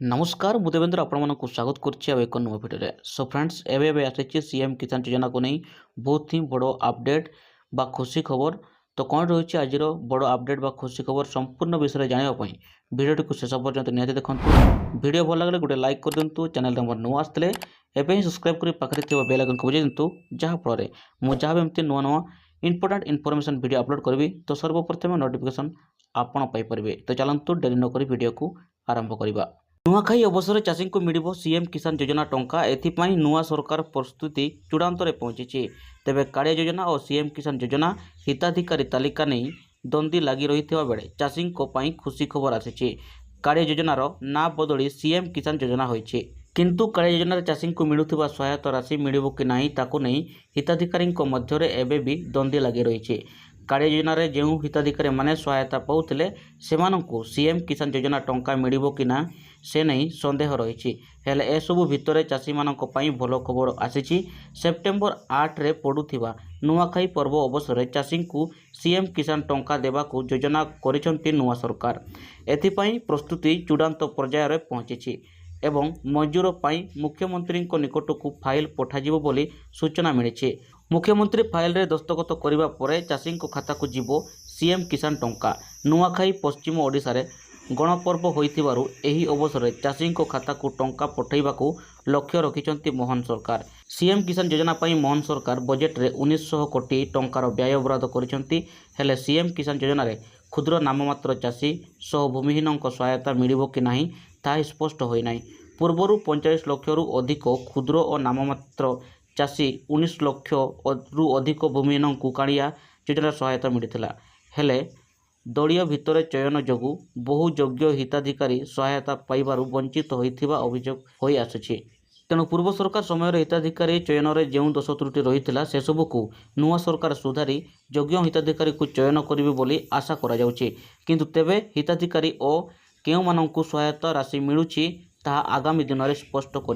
नमस्कार मु देवेंद्र आपको स्वागत करुच्ची एक नुआ भिडियो। सो फ्रेंड्स एवं आसी सीएम किसान योजना को नहीं बहुत ही बड़ अपडेट बा खुशी खबर। तो कौन रही आज बड़ अपडेट बा खुशी खबर संपूर्ण विषय जानापी भिडियो को शेष पर्यंत निहत देखो। भिडियो भल लगे गोटे लाइक कर दिंतु। चैनल नंबर नुआ आसते एवं सब्सक्राइब कर पाखे बेल आइकन को बजाई दिंतु जहाँफल मुझे एमती नुआ नुआ इंपोर्टेंट इनफॉरमेशन वीडियो अपलोड करी तो सर्वप्रथम नोटिफिकेशन आपण पाइपर। तो चलतु डेरी नक वीडियो को आरंभ करवा। नुआखाई अवसर चाषी को मिल सीएम किसान योजना टंका एथिपाई नुआ सरकार प्रस्तुति चूड़ांत पहुंची। तेबे कालिया योजना और सीएम किसान योजना हिताधिकारी तालिका नहीं द्वंद्वी लगी रही बेले चाषी खुशी खबर आसी। कालिया योजनार ना बदली सीएम किसान योजना होइछि किंतु कालिया योजना चाषी को मिलुथिबा सहायता राशि मिलिबो कि नहीं ताकू नहीं हिताधिकारी मध्य एबे भी द्वंद्वी लगी रही। कालिया योजन जो हिताधिकारी माने सहायता पाउथिले सेमानंकु सीएम किसान योजना टंका मिलिबो कि ना से नहीं संदेह रही। हेले एसबु भितर चाषी मानक पई भल खबर आसी। सेप्टेम्बर 8 रे पड़ुथिबा नुआखाई पर्व अवसर चाषी को सीएम किसान टंका देबाकू योजना करिसंती नुआ सरकार। एथिपाई प्रस्तुति चूड़ांत पर्यायर रे पहुंची एवं मंजूर पाई मुख्यमंत्री निकट को फाइल पठाजिबो बोली सूचना मिली। मुख्यमंत्री फाइल रे दस्तखत करिबा परे चाषी खाता को जीवो सीएम किसान टंका। नुआखाई पश्चिम ओडिशा रे गणपर्व होइथिबारु एही अवसर चाषी खाता को टंका पठाइबाकू लक्ष्य रखिचंती मोहन सरकार। सीएम किसान योजना पाई मोहन सरकार बजेट रे 1900 कोटी टंकार व्यय बराद करिसंती। हेले सीएम किसान योजना रे क्षुद्र नाममात्र चाषी सह भूमिहीन सहायता मिलिबो कि नहीं ताहा स्पष्ट होई नाही। पूर्वरु 45 लाख रु अधिक क्षुद्र और नाममात्र चाषी 19 लाख रु अधिक भूमिहीन को कालिया योजना सहायता मिलिथिला। हेले दलीय भितर चयन जोगु बहु योग्य हिताधिकारी सहायता पाइबारु वंचित होइथिबा अभियोग होई आसुछि। तेणु पूर्व सरकार समय हिताधिकारी चयन में जो दोष त्रुटि रही से सबको नुआ सरकार सुधारी योग्य हिताधिकारी को चयन करिवे बोली आशा करा जाउछि। किंतु तेबे हिताधिकारी और केउ माननकु सहायता राशि मिलुछि ताहा आगामी दिन में स्पष्ट करि